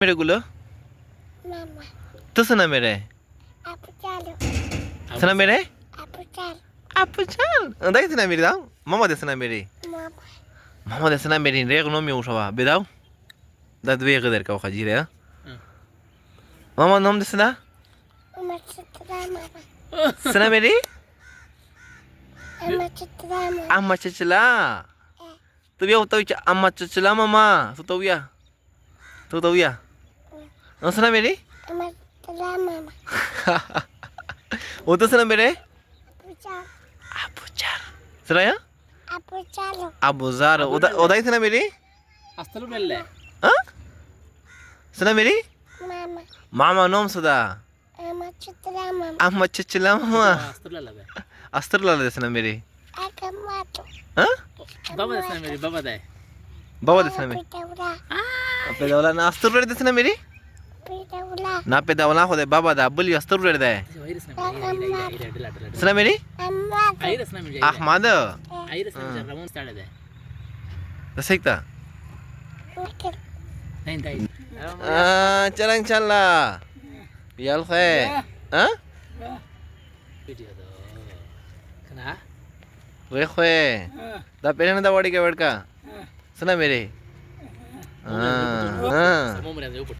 मेरे गुलो Mama, तो सुना मेरे aku calo, सुना मेरे aku calo, apa chan dai सुना मेरी दाओ mama de सुना मेरी mama, mama de सुना मेरी रे no mi usaba bedaw da dwe gader ka khajire ha mama nom de सुना mama citra mama, सुना मेरी mama citra mama, amma chachla tu biar tahu amma chachla mama tu tahu ya सुना मेरी mama citra mama, वो तो सुना मेरे aku calo, abu jar सुना ya aku calo, abu zar Udai सुना मेरी అస్తలు వెళ్ళే हाँ सुना मेरी mama, mama nom sudah mama citra mama, amma chachla mama అస్తలు వెళ్ళే अस्तर ला दे सुना मेरी aku matu, हाँ బాబా దసన మేరీ బాబా దే bawa de सुना मेरी pita ula, पेदावला ना अस्तर दे सुना मेरी pita ula, ना पेदावला हो दे बाबा दा बुली अस्तर दे వైరస్ నా सुना मेरी mama, వైరస్ నా మేరీ ahmad వైరస్ నా రమోన్ స్టాడదే sekta mikir, నైన్ దై chalang chala yal khe हाँ వీడియో దో కనా वे khwe da pere na da wadi ke bedka सुना मेरी हाँ हाँ సమోమరే